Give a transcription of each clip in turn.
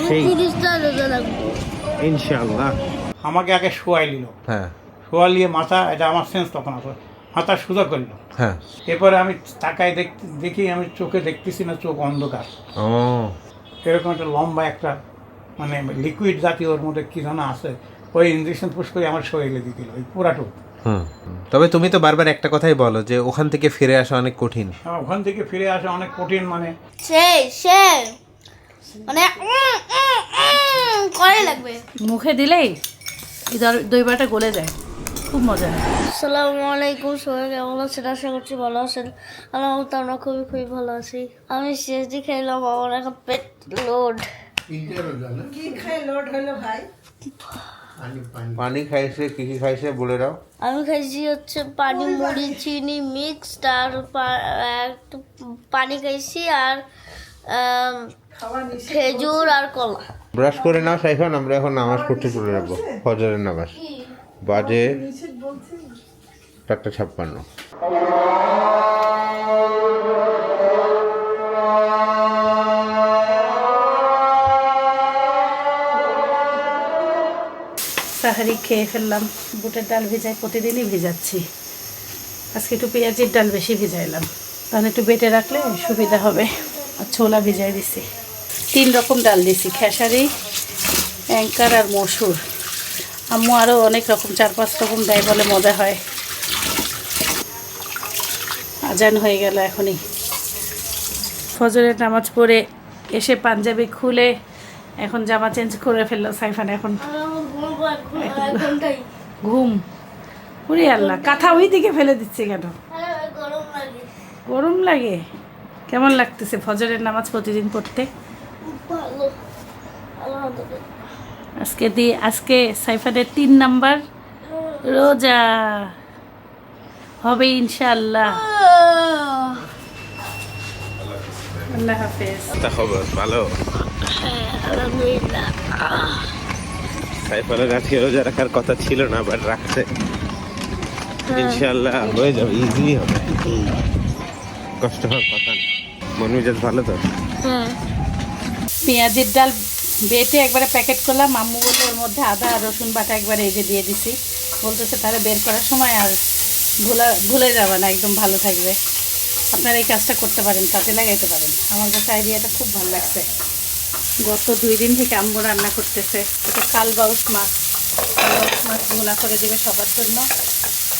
সেই 30টা রোজা রাখবো ইনশাআল্লাহ। আমাকে আগে শোয়াই নিল, হ্যাঁ শোয়া নিয়ে মাথা, এটা আমার সেন্স তখন আছে, মাথা সোজা করলো। হ্যাঁ। এরপরে আমি তাকায় দেখি আমি চোখে দেখতেছি না, চোখ অন্ধকার। ও এরকম একটা লম্বা একটা মানে লিকুইড জাতীয় ওর মধ্যে কি যেন আছে, ওই ইঞ্জেকশন পুশ করে আমার শরীরে দিয়ে দিল, ওই পুরাটুক। তবে তুমি তো বারবার একটা কথাই বলো যে ওখান থেকে ফিরে আসা অনেক কঠিন। ওখান থেকে ফিরে আসা অনেক কঠিন, মানে সেই মানে করে লাগবে। মুখে দিলেই দই বাটা গলে যায়, খুব মজা হয়। আসসালামু আলাইকুম, সবাই কেমন আছেন? আশা করছি ভালো আছেন। আলহামদুলিল্লাহ আমরা খুবই ভালো আছি। আমি শেষদি খাইলাম, আমার এখন পেট লোড। পানি খাইছে, কি কি খাইছে বলে দাও। আমি খাইছি হচ্ছে পানি, মুড়ি, চিনি মিক্সড, আর একটু পানি খাইছি, আর খেজুর আর কলা। ব্রাশ করে নাও সাইফান, আমরা এখন নামাজ পড়তে চলে যাবো, ফজরের নামাজ। বাজে 4:56। সাহারি খেয়ে ফেললাম। বুটের ডাল ভিজাই, প্রতিদিনই ভিজাচ্ছি। আজকে একটু পেঁয়াজের ডাল বেশি ভিজাইলাম, তাহলে একটু বেটে রাখলে সুবিধা হবে। আর ছোলা ভিজাই দিছি, 3 রকম ডাল দিছি, খেসারি, অ্যাঙ্কার আর মসুর। আম্মু আরও অনেক রকম 4-5 রকম দেয়, বলে মজা হয়। আজান হয়ে গেল এখনই। ফজরের নামাজ পড়ে এসে পাঞ্জাবি খুলে এখন জামা চেঞ্জ করে ফেললো সাইফান। এখন ঘুম। উরে আল্লাহ, কাঁথা ওই দিকে ফেলে দিচ্ছে কেন? গরম লাগে। গরম লাগে? কেমন লাগতেছে ফজরের নামাজ প্রতিদিন পড়তে? ভালো, আলহামদুলিল্লাহ। আজকে সাইফানের 3 নাম্বার রোজা হবে ইনশাআল্লাহ। আল্লাহ হাফেজ। তা খবর ভালো। আলহামদুলিল্লাহ। সাইফানের আজকে রোজা রাখার কথা ছিল না, বাট রাখছে। ইনশাআল্লাহ হয়ে যাবে, ইজি হবে, কষ্ট হওয়ার কথা না। মন মেজাজ ভালো তো? হ্যাঁ, পেঁয়াজের ডাল বেটে একবারে প্যাকেট করলাম। আম্মু বললো ওর মধ্যে আদা আর রসুন বাটা একবারে এই যে দিয়ে দিছি। বলতেছে তাহলে বের করার সময় আর ভুলে যাবে না, একদম ভালো থাকবে। আপনারা এই কাজটা করতে পারেন, কাজে লাগাইতে পারেন। আমার কাছে আইডিয়াটা খুব ভালো লাগছে। গত 2 দিন থেকে আম্মু রান্না করতেছে। এটা কালবাউস মাছ, কালবাউস মাছ ভুনা করে দিবে সবার জন্য।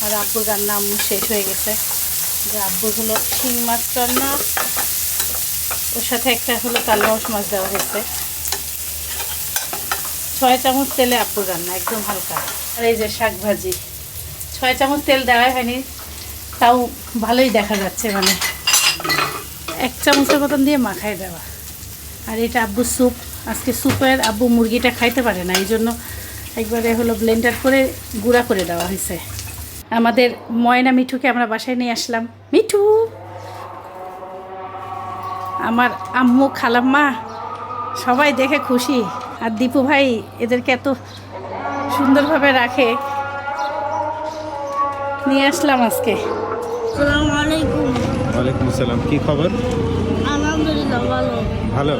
আর আব্বুর রান্না আম্মু শেষ হয়ে গেছে। যে আব্বুর হলো শিং মাছ রান্না, ওর সাথে একটা হলো কালবাউস মাছ দেওয়া হয়েছে। 6 চামচ তেলে আব্বুর রান্না, একদম হালকা। আর এই যে শাক ভাজি, 6 চামচ তেল দেওয়া হয়নি, তাও ভালোই দেখা যাচ্ছে, মানে 1 চামচের মতন দিয়ে মাখায় দেওয়া। আর এটা আব্বুর স্যুপ। আজকে স্যুপের আব্বু মুরগিটা খাইতে পারে না, এই জন্য একবারে হলো ব্লেন্ডার করে গুঁড়া করে দেওয়া হয়েছে। আমাদের ময়না মিঠুকে আমরা বাসায় নিয়ে আসলাম। মিঠু, আমার আম্মু, খালাম্মা সবাই দেখে খুশি। আর দীপু ভাই এদেরকে এত সুন্দরভাবে রাখে, নিয়ে আসলাম আজকে। আসসালামু আলাইকুম। ওয়ালাইকুম আসসালাম। কি খবর? আলহামদুলিল্লাহ ভালো। ভালো।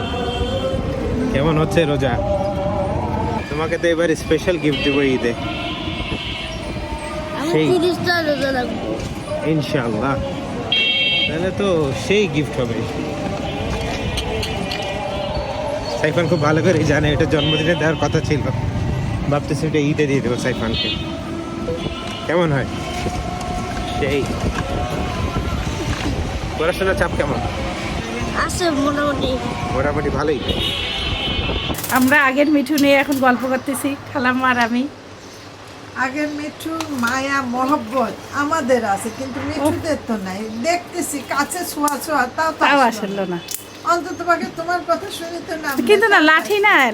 কেমন হচ্ছে রোজা? তোমাকে তো এবার স্পেশাল গিফট দেবো ঈদে। আমি সেই 30টা রোজা রাখবো ইনশাআল্লাহ। তাহলে তো সেই গিফট হবে। সাইফান খুব ভালো করে জানে এটা জন্মদিনে দেওয়ার কথা ছিল, ভাবতেছি এটা ঈদে দিয়ে দেবো সাইফানকে। কেমন হয়? সেই পড়াশোনার চাপ কেমন? আছে মোটামুটি। মোটামুটি ভালোই। আমরা আগের মিঠু নিয়ে এখন গল্প করতেছি, খালাম্মা আর আমি। আগের মিঠু মায়া মহব্বত আমাদের আছে, কিন্তু মিঠুদের তো নাই। দেখতেছি কাছে ছোঁয়া তাও তাও আসলো না। অন্তত পক্ষে তোমার কথা শুনি তো না। কিন্তু না,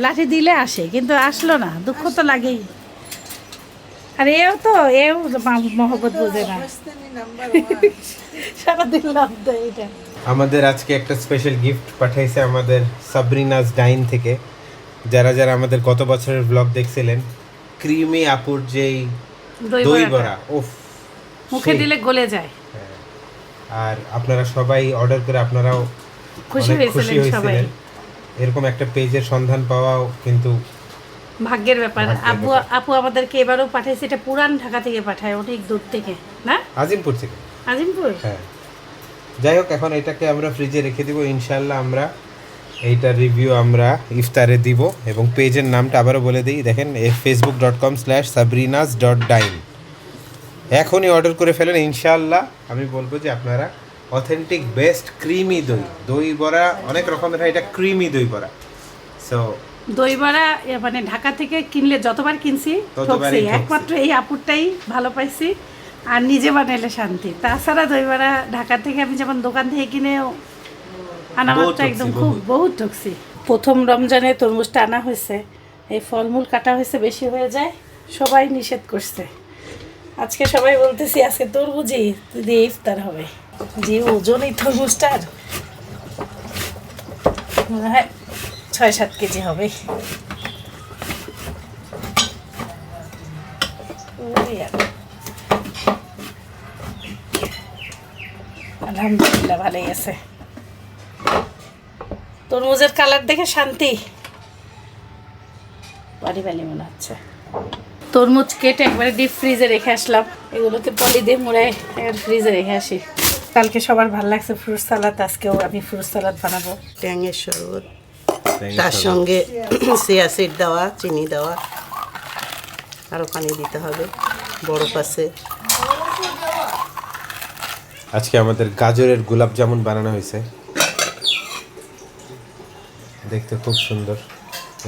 লাঠি দিলে আসে, কিন্তু আসলো না, দুঃখ তো লাগেই। আর এও মহব্বত বোঝে না, সারাদিন লাভ দেয় এটা। আমাদের আজকে একটা স্পেশাল গিফট পাঠাইছে আমাদের সাবরিনাস ডাইন থেকে। যারা যারা আমাদের গত বছরের ব্লগ দেখছিলেন, ক্রিমি আপুর যেই দই বড়া, ওফ, মুখে দিলে গলে যায়। আর আপনারা সবাই অর্ডার করে আপনারাও খুশি অনেক খুশি হয়েছিলেন সবাই। হয়েছিলেন। এরকম একটা পেজের সন্ধান পাওয়াও কিন্তু ভাগ্যের ব্যাপার। ভাগ্যের আপু ব্যাপার। আপু আমাদেরকে এবারও পাঠাইছে, এটা পুরান ঢাকা থেকে পাঠায়, অনেক দূর থেকে না, আজিমপুর থেকে। আজিমপুর। হ্যাঁ, যাই হোক, এখন এটাকে আমরা ফ্রিজে রেখে দিব। ইনশাল্লাহ আমরা এইটার রিভিউ আমরা ইফতারে দিব। এবং পেজের নামটা আবারও বলে দিই, দেখেন facebook.com/sabrinas.dine। এখনই অর্ডার করে ফেলেন, ইনশাল্লাহ আমি বলবো যে আপনারা অথেন্টিক বেস্ট ক্রিমি দই বড়া, অনেক রকমের হয়, এটা ক্রিমি দই বড়া। সো দই বড়া মানে ঢাকা থেকে কিনলে যতবার কিনছি ততবারই ঠকছি, ঠকছি। একমাত্র এই আপুরটাই ভালো পাইছি, আর নিজে বানাইলে শান্তি। তাছাড়া দই বড়া ঢাকা থেকে আমি যেমন দোকান থেকে কিনে আনা বহুত মাত্র ঠকছি, একদম খুব বহুত ঠকছি। প্রথম রমজানে তরমুজটা আনা হয়েছে, এই ফলমূল কাটা হয়েছে, বেশি হয়ে যায়, সবাই নিষেধ করছে। আজকে সবাই বলতেছি আজকে তরমুজই দিয়ে ইফতার হবে। যে ওজন এই তরমুজটার মনে হয় 6-7 কেজি হবে। আলহামদুলিল্লাহ ভালোই আছে। তরমুজের কালার দেখে শান্তি, বাড়ি বাড়ি মনে হচ্ছে। তরমুজ কেটে একবারে ডিপ ফ্রিজে রেখে আসলাম, এগুলোকে পলি দিয়ে মুড়ে একবার ফ্রিজে রেখে আসি। কালকে সবার ভালো লাগছে ফ্রুট সালাদ, আজকেও আমি ফ্রুট সালাদ বানাবো। ট্যাঙের শরবত, তার সঙ্গে চিয়া সিড দেওয়া, চিনি দেওয়া, আরও পানি দিতে হবে, বরফ আছে। আজকে আমাদের গাজরের গোলাপ জামুন বানানো হয়েছে, দেখতে খুব সুন্দর।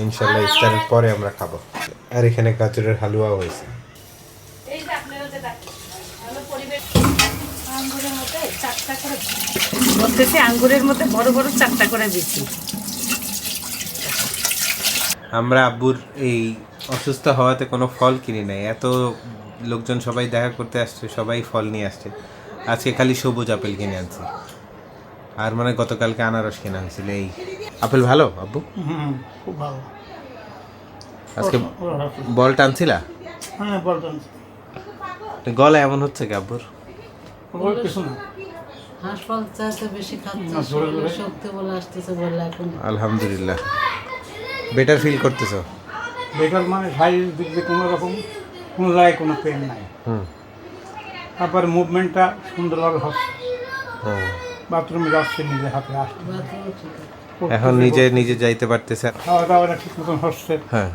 ইনশাল্লাহ ইফতারের পরে আমরা খাবো। আর এখানে গাজরের হালুয়াও হয়েছে। আঙ্গুরের মধ্যে 4টা করে বলতেছি, আঙ্গুরের মধ্যে বড় বড় 4টা করে বিচি। আমরা আব্বুর এই অসুস্থ হওয়াতে কোনো ফল কিনি নাই, এত লোকজন সবাই দেখা করতে আসছে, সবাই ফল নিয়ে আসছে। আজকে খালি সবুজ আপেল কিনে আনছি, আর মানে গতকালকে আনারস কেনা হয়েছিল। এই আপেল ভালো আব্বু? খুব ভালো। আজকে বল টানছিলা? হ্যাঁ, বলতেন গলা এমন হচ্ছে কি আব্বুর? ওর কিছু না। হাসপাতাল চাইতে বেশি খাচ্ছে, না, জোরে জোরে। শক্তি বলে আসতেছে বলে এখন আলহামদুলিল্লাহ, বেটার ফিল করতেছো? বেকার মানে শারীরিক দিক দিয়ে কোনো রকম কোনো জায়গায় কোনো পেন নাই। হুম তারপরে মুভমেন্টটা সুন্দরভাবে হচ্ছে, হুম। বাথরুমে যাচ্ছে নিজে হাতে আসছে, এখন নিজে নিজে যাইতে পারতেছে। খাওয়া দাওয়াটা ঠিক মতন হচ্ছে। হ্যাঁ।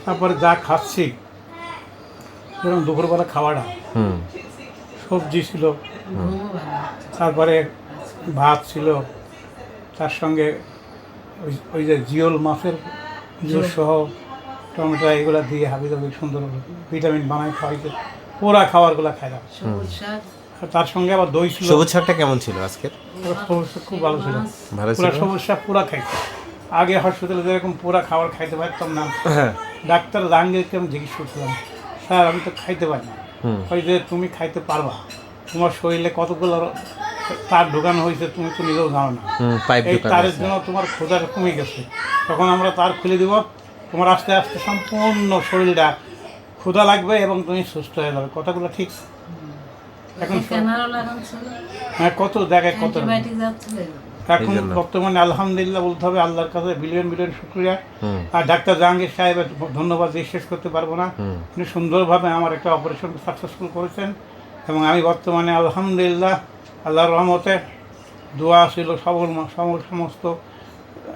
তারপরে যা খাচ্ছি, যেরকম দুপুরবেলা খাওয়াটা হুম সবজি ছিল, তারপরে ভাত ছিল, তার সঙ্গে ওই যে জিওল মাছের জুস সহ টমেটো এগুলো দিয়ে হাবি জাবি সুন্দর ভিটামিন বানাই খাওয়াইছে, পুরা খাবারগুলো খাইলাম। আর তার সঙ্গে আবার দই ছিল। সবুজ শাকটা কেমন ছিল আজকের? সবুজ শাক খুব ভালো ছিল, ভালো পুরা ছিল। সবুজ শাক পুরা খাইছে। আগে হসপিটালে যেরকম পুরা খাবার খাইতে পারতাম না, হ্যাঁ। ডাক্তার জাহাঙ্গীরকে আমি জিজ্ঞেস করছিলাম, স্যার আমি তো খাইতে পারি না। হুম। ওই যে তুমি খাইতে পারবা, তোমার শরীরে কতগুলো তার ঢোকানো হয়েছে তুমি তো নিজেও জানো না, পাইপ এই দোকান তারের আছে। জন্য তোমার ক্ষুধাটা কমে গেছে। তখন আমরা তার খুলে দিব, তোমার আস্তে আস্তে সম্পূর্ণ শরীরটা ক্ষুধা লাগবে এবং তুমি সুস্থ হয়ে যাবে। কথাগুলো ঠিক। এখন হ্যাঁ, কত জায়গায় কত এখন এই জন্য। বর্তমানে আলহামদুলিল্লাহ বলতে হবে, আল্লাহর কাছে বিলিয়ন বিলিয়ন শুক্রিয়া। হুম আর ডাক্তার জাহাঙ্গীর সাহেবের ধন্যবাদ দিয়ে শেষ করতে পারবো না। হুম। উনি সুন্দরভাবে আমার একটা অপারেশন সাকসেসফুল করেছেন এবং আমি বর্তমানে আলহামদুলিল্লাহ আল্লাহর রহমতে দোয়া ছিল সমস্ত।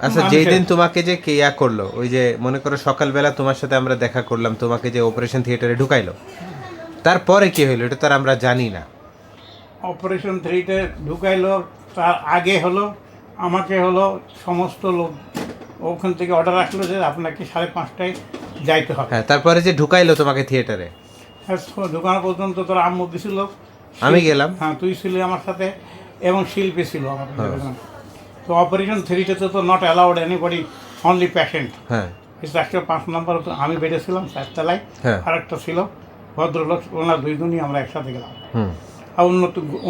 আচ্ছা, যেই দিন তোমাকে যে কেয়া করলো, ওই যে মনে করো সকালবেলা তোমার সাথে আমরা দেখা করলাম, তোমাকে যে অপারেশন থিয়েটারে ঢুকাইলো, তারপরে কি হলো এটা তো আর আমরা জানি না। অপারেশন থিয়েটারে ঢুকাইলো, তার আগে হলো আমাকে হলো সমস্ত লোক ওখান থেকে অর্ডার আসলো যে আপনাকে 5:30টায় যাইতে হবে। হ্যাঁ, তারপরে যে ঢুকাইলো তোমাকে থিয়েটারে, ঢুকানো পর্যন্ত তোর আম্মু দিছিল, আমি গেলাম। হ্যাঁ, তুই ছিলি আমার সাথে এবং শিল্পী ছিল আমার সাথে। তো অপারেশন থিয়েটারে তো not allowed anybody, only patient. হ্যাঁ এটা একটা 5 নম্বর, আমি বেডেছিলাম 4তলায়, হ্যাঁ। আর একটা ছিল ভদ্রলোক, ওনার দুইজনই আমরা একসাথে গেলাম। হুম আর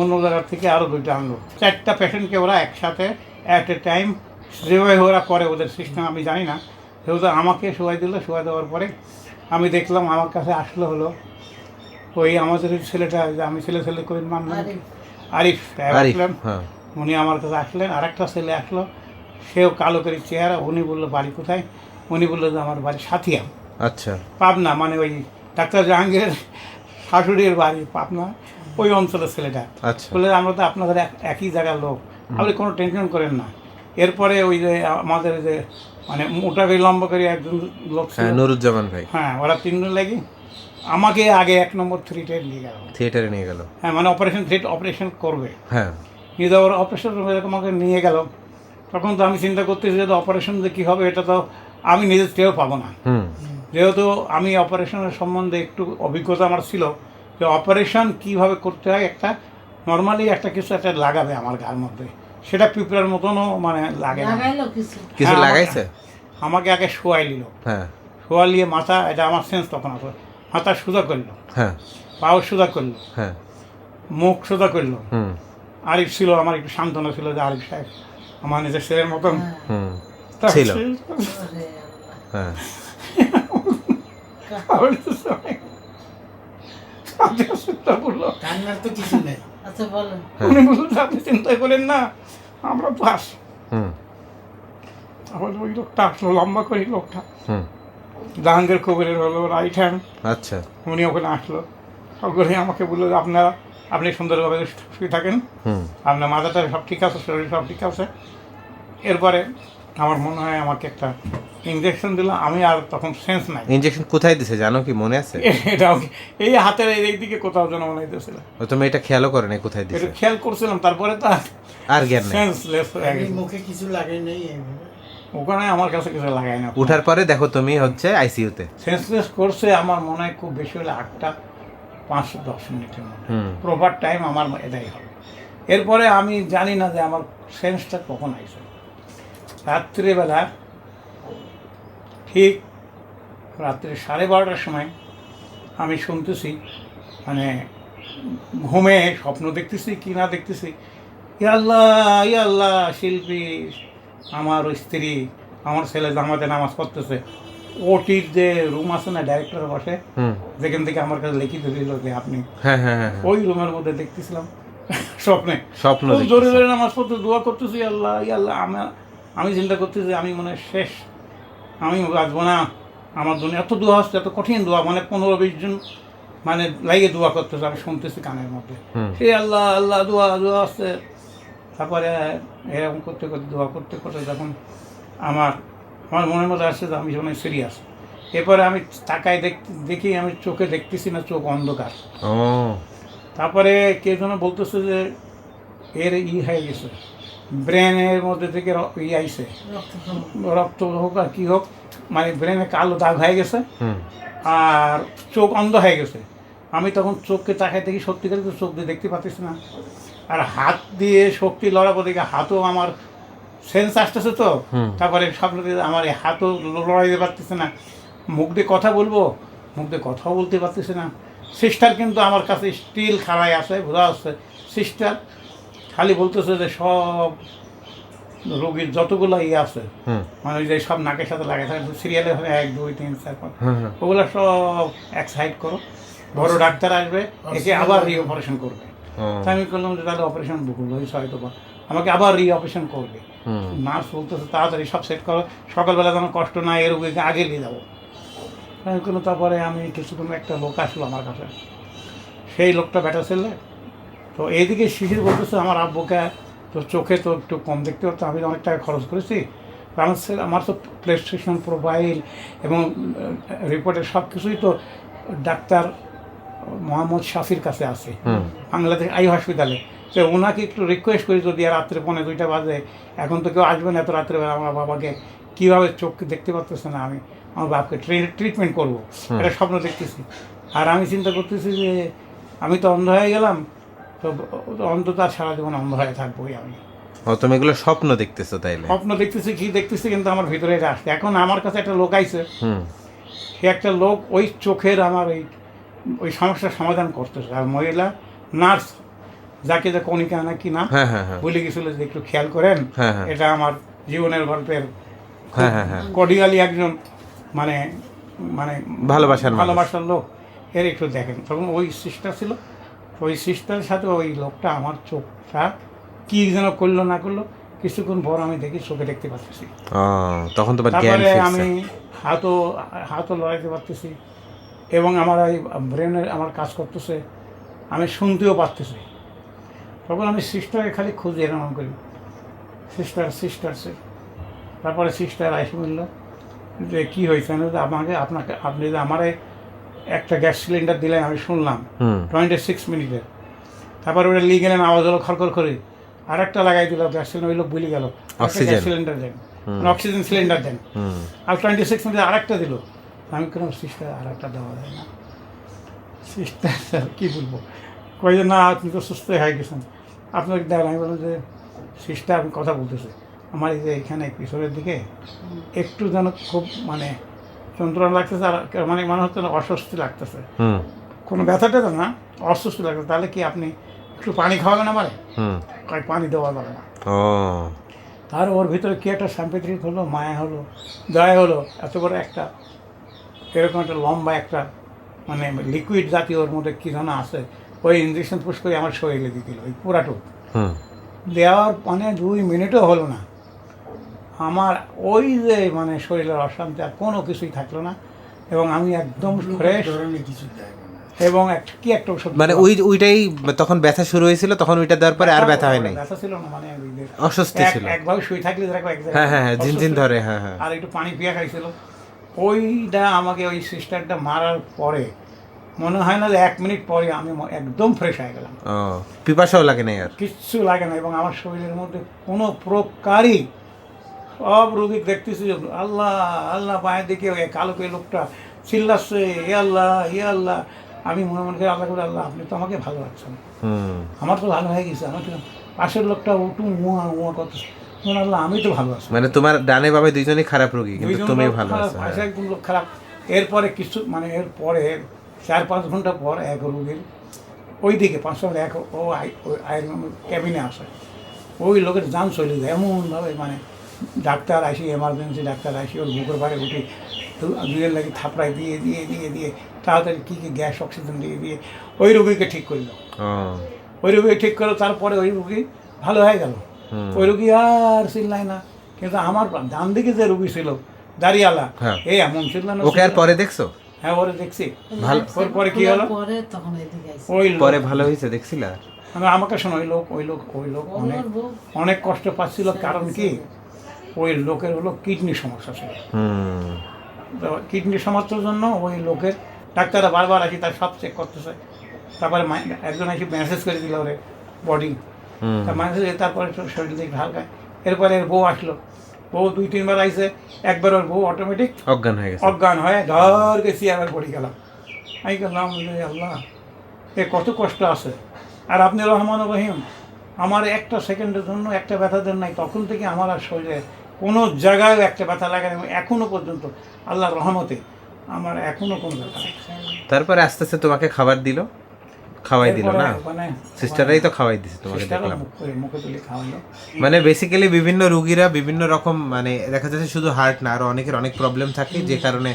অন্য জায়গা থেকে আরও 2টা আনলো। 4টা পেশেন্টকে ওরা একসাথে অ্যাট এ টাইম যেভাবে ওরা করে, ওদের সিস্টেম আমি জানি না, যেহেতু আমাকে শোয়াই দিল। শোয়াই দেওয়ার পরে আমি দেখলাম আমার কাছে আসলো হলো ওই আমাদের ছেলেটা, যে আমি ছেলে করি নাম আরিফ সাহেব আরিফ, আসলেন। হ্যাঁ। উনি আমার কাছে আসলেন, আর একটা ছেলে আসলো, সেও কালো করে চেহারা। উনি বললো বাড়ি কোথায়? উনি বললো যে আমার বাড়ি সাথিয়া, আচ্ছা পাবনা, মানে ওই ডাক্তার জাহাঙ্গীরের শাশুড়ির বাড়ি পাবনা, ওই অঞ্চলের ছেলেটা। আচ্ছা বলে আমরা তো আপনাদের একই জায়গার লোক, আপনি কোনো টেনশন করেন না। এরপরে ওই যে আমাদের যে মানে মোটা করে লম্বা করে একজন লোক ছিল, হ্যাঁ নুরুজ্জামান ভাই হ্যাঁ, ওরা তিনজন লাগি আমাকে আগে 1 নম্বর 3 নিয়ে গেল। থিয়েটারে নিয়ে গেল। হ্যাঁ, মানে অপারেশন করবে, হ্যাঁ নিয়ে যাওয়ার অপারেশন আমাকে নিয়ে গেল। তখন তো আমি চিন্তা করতেছি যে অপারেশন যে কী হবে এটা তো আমি নিজে টের পাবো না। হুম যেহেতু আমি অপারেশনের সম্বন্ধে একটু অভিজ্ঞতা আমার ছিল, যে অপারেশন কীভাবে করতে হয়, একটা নর্মালি একটা কিছু একটা লাগাবে আমার গার মধ্যে, সেটা পিঁপড়ার মতনও মানে লাগে না। কিছু হ্যাঁ, লাগাইছে? আমাকে আগে শোয়াই নিল, হ্যাঁ শোয়ালিয়ে মাথা, এটা আমার সেন্স তখন আসলে, মাথা সোজা করলো, হ্যাঁ পাও সোজা করলো, হ্যাঁ মুখ সোজা করলো। হুম আরিফ ছিল, আমার একটু সান্ত্বনা ছিল যে আরিফ সাহেব আমার নিজের ছেলের মতন হুম তা ছিল। সে- হ্যাঁ আমি তো সবাই- সাথে সাথে বললো, আচ্ছা বলো। উনি বললো যে আপনি চিন্তা করেন না, আমরা তো আসি। হুম তারপরে ওই লোকটা আসলো, লম্বা করে লোকটা, হুম জাহাঙ্গীর কবিরের হলো রাইট হ্যান্ড। আচ্ছা উনি ওখানে আসলো, সব করে আমাকে বললো যে আপনি সুন্দরভাবে শুয়ে থাকেন, হুম আপনার মাথাটা সব ঠিক আছে, শরীর সব ঠিক আছে। এরপরে আমার মনে হয় আমাকে একটা ইঞ্জেকশন দিল, আমি আর তখন সেন্স নাই। ইনজেকশন কোথায় দিছে জানো কি, মনে আছে? এটাও এই হাতের এই দিকে কোথাও যেন মনে হইতেছিল, ও তুমি এটা খেয়ালও করে নাই কোথায় একটু দিছে? খেয়াল করছিলাম, তারপরে তো আর জ্ঞান নেই। সেন্সলেস হয়ে গেছে। মুখে কিছু লাগে নেই ওখানে আমার কাছে কিছু লাগাই না। উঠার পরে দেখো তুমি হচ্ছে আইসিইউতে। সেন্সলেস করছে আমার মনে হয় খুব বেশি হলে 8টা 5-10 মিনিটের মধ্যে, হুম প্রপার টাইম আমার এটাই হবে। এরপরে আমি জানি না যে আমার সেন্সটা কখন আইছে। রাত্রিবেলা ঠিক রাত্রি 12:30টার সময় আমি শুনতেছি, মানে ঘুমে স্বপ্ন দেখতেছি কি না দেখতেছি, ইয়া আল্লাহ শিল্পী আমার স্ত্রী আমার ছেলে জামাতে নামাজ পড়তেছে, ওটির যে রুম আছে না, ডাইরেক্টর বসে, হুম যেখান থেকে আমার কাছে লিখিত দিল যে আপনি, হ্যাঁ হ্যাঁ হ্যাঁ হ্যাঁ। ওই রুমের মধ্যে দেখতেছিলাম স্বপ্নে স্বপ্ন খুব দেখতেছো। জোরে জোরে নামাজ পড়তে দোয়া করতেছি, আল্লাহ ইয়া আল্লাহ। আমি চিন্তা করতেছি আমি মনে হয় শেষ, আমি বাঁচবো না, আমার দুনিয়া এত দোয়া হচ্ছে, এত কঠিন দোয়া, মানে 15-20 জন মানে লাগিয়ে দোয়া করতেছে, আমি শুনতেছি কানের মধ্যে, হুম সে আল্লাহ আল্লাহ দোয়া দোয়া আসছে। তারপরে এরকম করতে করতে দোয়া করতে করতে যখন আমার মনের মধ্যে আসছে যে আমি যখন সিরিয়াস, এরপরে আমি তাকায় দেখি আমি চোখে দেখতেছি না, চোখ অন্ধকার। ও তারপরে কে যেন বলতেছে যে এর হয়ে গেছে, ব্রেনের মধ্যে থেকে আইছে, রক্ত হোক আর কী হোক, মানে ব্রেনে কালো দাগ হয়ে গেছে হুম আর চোখ অন্ধ হয়ে গেছে। আমি তখন চোখকে তাকায় দেখি সত্যিকার তো চোখ দিয়ে দেখতে পাচ্ছি না, আর হাত দিয়ে শক্তি লড়াবো দেখে হাতও আমার সেন্স আসতেছে তো, তারপরে স্বপ্ন দিয়ে আমার এই হাতও লড়াইতে পারতেছে না, মুখ দিয়ে কথা বলবো, মুখ দিয়ে কথাও বলতে পারতেছে না। সিস্টার কিন্তু আমার কাছে স্টিল খাড়াই আছে, বোঝা আসছে। সিস্টার খালি বলতেছে যে সব রোগীর যতগুলো আছে, হুম মানে ওই যে সব নাকের সাথে লাগাই থাকে সিরিয়ালে হয় 1, 2, 3, 4, 5, হুম হুম। ওগুলো সব এক সাইড করো, বড় ডাক্তার আসবে, একে আবার অপারেশন করবে। ও, তাই আমি করলাম যে তাহলে অপারেশন বুকুল হয়েছে হয়তো বা আমাকে আবার অপারেশন করবে। হুম নার্স বলতেছে তাড়াতাড়ি সব সেট করো, সকালবেলা যেন কষ্ট না, এর রোগীকে আগে নিয়ে যাবো। আমি কোনো তারপরে আমি কিছুক্ষণ একটা লোক আসলো আমার কাছে, সেই লোকটা ব্যাটা ছেলে। তো এইদিকে শিশির বলতেছে আমার আব্বুকে তো চোখে তো একটু কম দেখতে হতো, আমি অনেক টাকা খরচ করেছি, আমার তো প্রেসক্রিপশন প্রোফাইল এবং রিপোর্টের সব কিছুই তো ডাক্তার মোহাম্মদ শাফির কাছে আছে হুম বাংলাদেশ আই হসপিটালে। তো ওনাকে একটু রিকোয়েস্ট করি যদি আর রাত্রে 1:45 বাজে, এখন তো কেউ আসবে না এত রাত্রেবেলা, আমার বাবাকে কীভাবে চোখ দেখতে পারতেছে না, আমি আমার বাবাকে ট্রিটমেন্ট করবো, এটা স্বপ্ন দেখতেছি। আর আমি চিন্তা করতেছি যে আমি তো অন্ধ হয়ে গেলাম, তো অন্তত আর সারা জীবন অন্ধ হয়ে থাকবোই আমি। ও তুমি এগুলো স্বপ্ন দেখতেছো তাইলে? স্বপ্ন দেখতেছি কি দেখতেছি, কিন্তু আমার ভিতরে এটা আসছে। এখন আমার কাছে একটা লোক আইছে, হুম সে একটা লোক ওই চোখের আমার ওই সমস্যার সমাধান করতেছে। আর মহিলা নার্স, যাকে যে কণিকা না কি নাম হ্যাঁ হ্যাঁ হ্যাঁ বলে গেছিল যে একটু খেয়াল করেন, হ্যাঁ, হ্যাঁ। এটা আমার জীবনের গল্পের হ্যাঁ হ্যাঁ হ্যাঁ কর্ডিয়ালি একজন মানে মানে ভালোবাসার মানুষ। ভালোবাসার লোক, এর একটু দেখেন। তখন ওই সিস্টার ছিল, ওই সিস্টারের সাথে ওই লোকটা আমার চোখটা কী যেন করলো না করলো, কিছুক্ষণ পর আমি দেখি চোখে দেখতে পাচ্ছি। তখন তোমার জ্ঞান তারপরে ফিরছে। আমি হাতও লড়াইতে পারতেছি এবং আমার এই ব্রেনের আমার কাজ করতেছে, আমি শুনতেও পারতেছি। তখন আমি সিস্টারকে খালি খুঁজে এরকম করি, সিস্টার। তারপরে সিস্টার আইসে বলল যে কী হয়েছে, আপনি যে আমারে একটা গ্যাস সিলিন্ডার দিলেন আমি শুনলাম 26 মিনিটের, তারপরে ওটা লিয়ে গেলেন, আওয়াজ হলো খড়খড় করে, আর একটা লাগাই দিল গ্যাস সিলিন্ডার, ওই লোক বলে গেল গ্যাস সিলিন্ডার দেন, অক্সিজেন সিলিন্ডার দেন, আর 26 মিনিটে আর একটা দিল। আমি কেন সিস্টার আর একটা দেওয়া যায় না? সিস্টার স্যার কী বলবো, কই যে না আপনি তো সুস্থ হয়ে গেছেন, আপনাকে দেখ। আমি বললাম যে সিস্টার আমি কথা বলতেছি, আমার এই যে এখানে পিছনের দিকে একটু যেন খুব মানে যন্ত্রণা লাগতেছে, আর মানে মনে হচ্ছে না অস্বস্তি লাগতেছে, কোনো ব্যথাটা তো না, অস্বস্তি লাগতেছে। তাহলে কি আপনি একটু পানি খাওয়াবেন আমারে? কয় পানি দেওয়া যাবে না। তার ওর ভিতরে কি একটা সাম্প্রতিক হলো, মায়া হলো, দয়া হলো, এত বড় একটা এরকম একটা লম্বা একটা মানে লিকুইড জাতীয় ওর মধ্যে কী যেন আছে, ওই ইঞ্জেকশন পুশ করে আমার শরীরে দিয়ে দিল, ওই পুরাটুক দেওয়ার মানে 2 মিনিটও হলো না, আমার ওই যে মানে শরীরের অশান্তি আর কোনো কিছুই থাকলো না, এবং আমি একদম ফ্রেশ। এবং কি একটা ওষুধ মানে ওইটাই তখন ব্যথা শুরু হয়েছিল, তখন ওইটা দেওয়ার পরে আর ব্যথা হয় নাই? ব্যথা ছিল না, মানে অস্বস্তি ছিল। একভাবে শুয়ে থাকলে হ্যাঁ ঝিনঝিন ধরে। হ্যাঁ আর একটু পানি পিয়া খাইছিল। ওইটা আমাকে ওই সিস্টারটা মারার পরে মনে হয় না যে 1 মিনিট পরে আমি একদম ফ্রেশ হয়ে গেলাম, পিপাসাও লাগে না আর কিচ্ছু লাগে না। এবং আমার শরীরের মধ্যে কোনো প্রকারই, সব রোগী দেখতেছি আল্লাহ আল্লাহ, পায়ের দিকে ওই কালো কে লোকটা চিল্লাচ্ছে এ আল্লাহ। আমি মনে করি আল্লাহ করে, আল্লাহ আপনি তো আমাকে ভালো রাখছেন, আমার তো ভালো হয়ে গেছে, আমার তো পাশের লোকটা উঠু মুয়া করতেছে, আল্লাহ আমি তো ভালো আছি। মানে তোমার ডানে বামে দুইজনই খারাপ রোগী, কিন্তু তুমি ভালো আছো। পাশে একদম লোক খারাপ। এরপরে কিছু মানে এরপরে 4-5 ঘন্টা পর এক রোগীর ওই দিকে 5 এক ও ক্যাবিনে আসে, ওই লোকের জান চলে যায় এমনভাবে, মানে ডাক্তার আসি, এমার্জেন্সি ডাক্তার আসি, ওর বুকের বাইরে উঠি, দুয়ের লাগে থাপড়ায় দিয়ে তাড়াতাড়ি কী গ্যাস অক্সিজেন দিয়ে ওই রোগীকে ঠিক করল। ওই রোগীকে ঠিক করলো, তারপরে ওই রোগী ভালো হয়ে গেল, ওই রোগী আর চিল্লাই না। কিন্তু আমার ডান দিকে যে রোগী ছিল দাঁড়িয়ালা, এই এমন চিল্লানো। ওকে আর পরে দেখছো? হ্যাঁ ওরে দেখছি। ভালো পরে কি হলো, ওই পরে ভালো হয়েছে দেখছিলা? আমাকে শোনো, ওই লোক অনেক কষ্ট পাচ্ছিল। কারণ কি, ওই লোকের হলো কিডনি সমস্যা ছিল। কিডনি সমস্যার জন্য ওই লোকের ডাক্তাররা বারবার আসি, তার সব চেক করতেছে। তারপরে একজন এসে মেসেজ করে দিল ওরে বডি, মেসেজ, তারপরে শরীর দিকে হালকা। এরপরে এর বউ আসলো, বউ 2-3 বার আইসে, একবার ওর বউ অটোমেটিক অজ্ঞান হয়ে ধর গেছি, আবার পড়ে গেলাম। আমি গেলাম আল্লাহ, এ কত কষ্ট আছে। আর আপনি রহমান রহিম, আমার একটা সেকেন্ডের জন্য একটা ব্যথা দেন নাই, তখন থেকে আমার আর শরীরে কোনো জায়গায় একটা ব্যথা লাগে না, এখনো পর্যন্ত আল্লাহর রহমতে আমার এখনো কোনো ব্যথা নেই। তারপরে আস্তে আস্তে তোমাকে খাবার দিল, খাওয়াই দিল না? মানে সিস্টাররাই তো খাওয়াই দিছে তোমাকে, দেখলাম। মুখে তুলে খাওয়াইলো। মানে বেসিক্যালি বিভিন্ন রোগীরা বিভিন্ন রকম, মানে দেখা যাচ্ছে শুধু হার্ট না, আরও অনেকের অনেক প্রবলেম থাকে, যে কারণে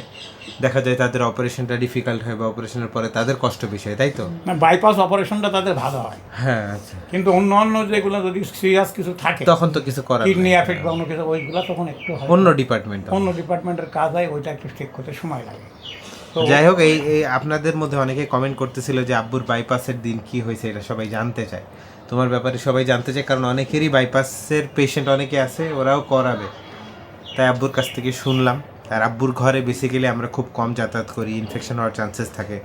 দেখা যায় তাদের অপারেশনটা ডিফিকাল্ট হয়, বা অপারেশনের পরে তাদের কষ্ট বেশি হয়, তাই তো? বাইপাস অপারেশনটা তাদের ভালো হয়, হ্যাঁ আচ্ছা। কিন্তু অন্য যেগুলো যদি সিরিয়াস কিছু থাকে, তখন তো কিছু করার কিডনি এফেক্ট বা অন্য কিছু, ওইগুলো তখন একটু অন্য ডিপার্টমেন্টের কাজ হয়, ওইটা একটু ঠিক করতে সময় লাগে। যাই হোক, এই আপনাদের মধ্যে অনেকে কমেন্ট করতেছিল যে আব্বুর বাইপাসের দিন কি হয়েছে, এটা সবাই জানতে চায়। তোমার ব্যাপারে সবাই জানতে চায়, কারণ অনেকেরই বাইপাসের পেশেন্ট অনেকে আছে, ওরাও করাবে, তাই আব্বুর কাছ থেকে শুনলাম। আর আব্বুর ঘরে বেসিক্যালি আমরা খুব কম যাতায়াত করি, ইনফেকশন হওয়ার চান্সেস থাকে,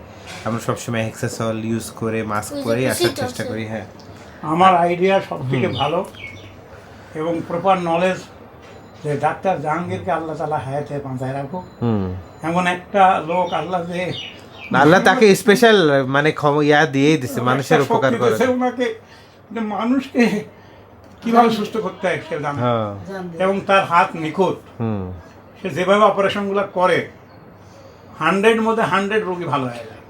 আমরা সবসময় হেক্সাসল ইউজ করে মাস্ক পরে আসার চেষ্টা করি। হ্যাঁ, আমার আইডিয়া সব থেকে ভালো এবং প্রপার নলেজ যে ডাক্তার জাহাঙ্গীরকে আল্লাহ তাআলা হায়াতে বাঁচায় রাখো। এমন একটা লোক আল্লাহ তাকে স্পেশাল মানে দিয়েই দিচ্ছে মানুষের উপকার করে, ওনাকে যে মানুষকে কিভাবে সুস্থ করতে হয় সে জানে, এবং তার হাত নিখুঁত। সে যেভাবে অপারেশনগুলো করে 100 মধ্যে 100 রোগী ভালো হয়ে যায়।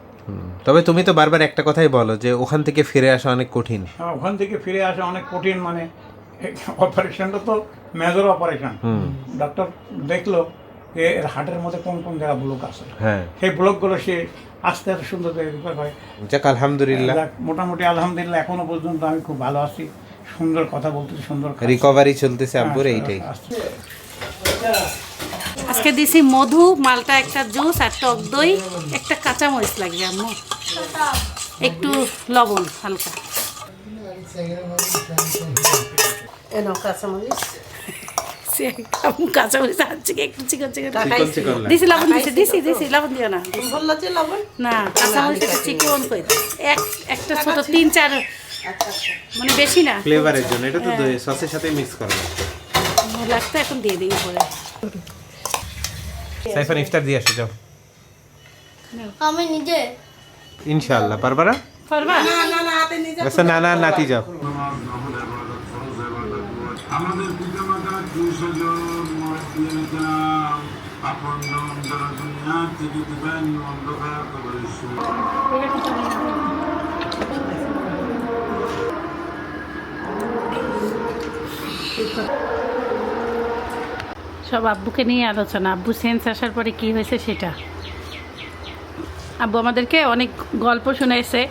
তবে তুমি তো বারবার একটা কথাই বলো যে ওখান থেকে ফিরে আসা অনেক কঠিন। ওখান থেকে ফিরে আসা অনেক কঠিন, মানে অপারেশনটা তো মেজর অপারেশন। ডক্টর দেখলো যে এর হার্টের মধ্যে কোন কোন জায়গা ব্লক আছে, সেই ব্লকগুলো সে আস্তে আস্তে সুন্দর করে রিপেয়ার করে। যাক আলহামদুলিল্লাহ, মোটামুটি আলহামদুলিল্লাহ এখনো পর্যন্ত আমি খুব ভালো আছি। সুন্দর কথা বলতেছে, সুন্দর খাচ্ছে। রিকভারি চলতেছে আব্বুর এইটাই। আজকে দিছি মধু, মালটা একটা জুস আর টক দই, একটা কাঁচামরিচ লাগবে আম্মু, একটু লবণ হালকা। এনো কাঁচামরিচ সে আম্মু কাঁচামরিচ আনছে কি একটু চিকন চিকন চিকন চিকন লাগে। দিছি লবণ, দিছি লবণ দিও না। বললো যে লবণ না কাঁচামরিচ একটু চিকন করে দিও। একটা ছোট 3-4, মানে বেশি না ফ্লেভারের জন্য এটা তো দই সসের সাথে মিক্স করা লাগে। লাগতো, এখন দিয়ে দিই উপরে। সাইফান ইফতার দিয়ে আসো যাও। আমি নিজে ইনশাআল্লাহ পারবা না? পারবা? আচ্ছা না না নাতি যাও। আমাদের পিতামাতা 200 জন মহাত্মীয় যাও আপন জন যারা দুনিয়া থেকে দিবেন অন্ধকার কবরের সব আব্বুকে নিয়ে আলোচনা, আব্বু সেন্স আসার পরে কি হয়েছে সেটা। আব্বু আমাদেরকে অনেক গল্প শুনেছে,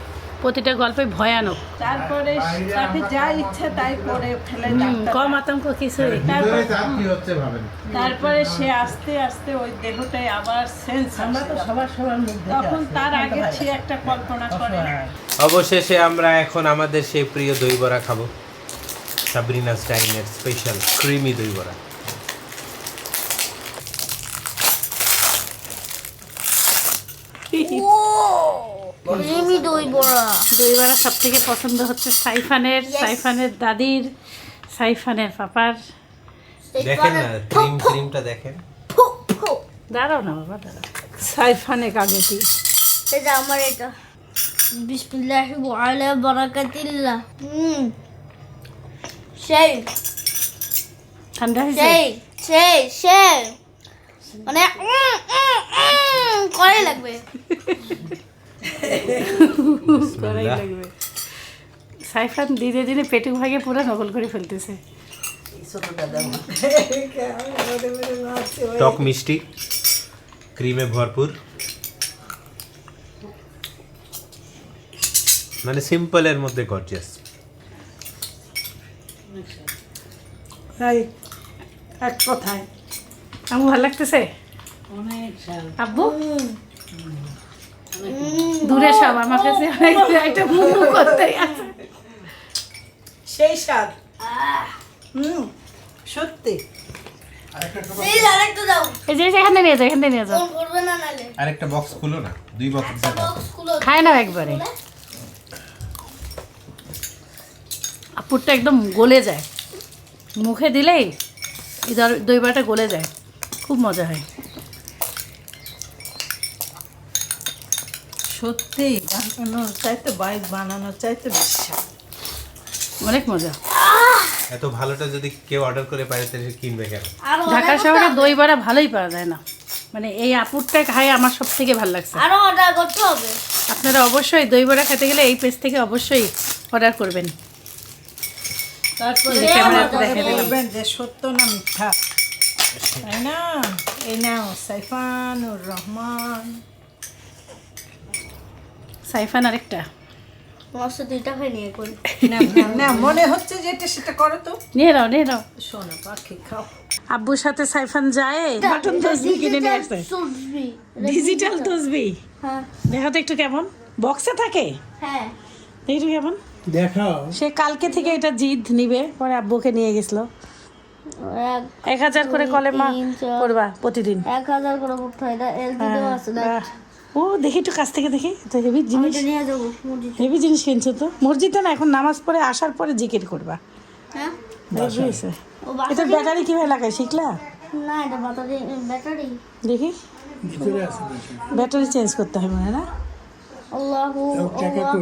প্রতিটা গল্পে ভয়ানক। তারপরে তাকে যা ইচ্ছা তাই করে ফেলে কম আতঙ্ক কিছু। কি হচ্ছে ভাবেন। তারপরে সে আস্তে আস্তে ওই দেহটাই আবার সেন্স, আমরা তো সবার মধ্যে তখন তার আগে সে একটা কল্পনা করে। অবশেষে আমরা এখন আমাদের সেই প্রিয় দই বড়া খাবো, সাবরিনা স্টাইনের স্পেশাল ক্রিমি দই বড়া। ক্রিমি দই বড়া। দই বড়া সব থেকে পছন্দ হচ্ছে সাইফানের, সাইফানের দাদির, সাইফানের পাপার। দেখেন না ক্রিমটা দেখেন। দাঁড়াও না বাবা, দাঁড়াও। সাইফানে কাগজি এটা আমার, এটা বিসমিল্লাহি ওয়া আলা বারাকাতিল্লাহ। সেই ঠান্ডা হয়েছে? সেই সেই সেই মানে করে লাগবে। করাই লাগবে। সাইফান ধীরে ধীরে পেটু ভাগে পুরো নকল করে ফেলতেছে। ছোট দাদা টক মিষ্টি, ক্রিমে ভরপুর, মানে সিম্পলের মধ্যে গর্জিয়াস। তাই এক কথায় আম্মু ভালো লাগতেছে? আব্বু দূরে সব আমার কাছে একটা মুখ করতে আছে। সেই স্বাদ। সত্যি এই আরেকটা দাও, এই যে এখানে নিয়ে যাও, এখানে নিয়ে যাও। ফোন করবে না নালে। আরেকটা বক্স খুলো না, 2 বক্স বক্স খুলো। খায় নাও একবারে। আপুরটা একদম গলে যায়, মুখে দিলেই দই বড়াটা গলে যায়, খুব মজা হয়। সত্যি বানানোর চাইতে বাইক বানানোর চাইতে বিশ্বাস অনেক মজা। এত ভালোটা যদি কেউ অর্ডার করে পায় তাহলে কিনবে কেন? আরো ঢাকা শহরে দই বড়া ভালোই পাওয়া যায় না, মানে এই আপুরটা খাই আমার সব থেকে ভালো লাগছে। আরো অর্ডার করতে হবে। আপনারা অবশ্যই দই বড়া খেতে গেলে এই পেজ থেকে অবশ্যই অর্ডার করবেন। তারপরে এই যে ক্যামেরাতে আমাদের দেখে দিলাম। বলবেন যে সত্য না মিথ্যা, তাই না? এই নাও সাইফানুর রহমান। সাইফান আরেকটা মস্ত 2টা খাই নিয়ে করি। না না, না মনে হচ্ছে যেটা সেটা করো তো। নিয়ে নাও, নিয়ে নাও। শোনো পাখি খাও। আব্বুর সাথে সাইফান যায় বাটন তসবি কিনে নিয়ে আসছে। সুজবি। ডিজিটাল তসবি হ্যাঁ দেখা তো একটু কেমন, বক্সে থাকে হ্যাঁ। একটু কেমন। দেখাও সে কালকে থেকে এটা জিদ নিবে, পরে আব্বুকে নিয়ে গেছিল। 1000 করে কলেমা করবা প্রতিদিন। 1000 করে করতে হয়। এটা এলজিতে আছে না। ও দেখি একটু কাছ থেকে দেখি তো, হেভি জিনিস, এটা নিয়ে যাবো মসজিদে। হেভি জিনিস কিনছো তো। মসজিদে না, এখন নামাজ পড়ে আসার পরে জিকির করবা। হ্যাঁ বুঝেছে? ও বাসা এটা ব্যাটারি কিভাবে লাগায় শিখলা? না, এটা ব্যাটারি। দেখি ব্যাটারি চেঞ্জ করতে হয় মনে হয় না। আল্লাহু আল্লাহু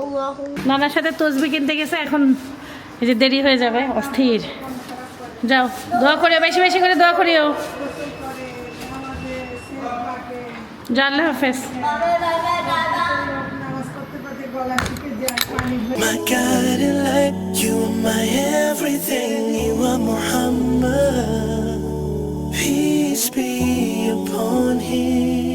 আল্লাহু। নানার সাথে তসবি কিনতে গেছে, এখন এই যে দেরি হয়ে যাবে, অস্থির। যাও দোয়া করিও, বেশি বেশি করে দোয়া করিও। যা, আল্লাহ হাফেজ। My guiding light, you are my everything, you are Muhammad. Peace be upon him.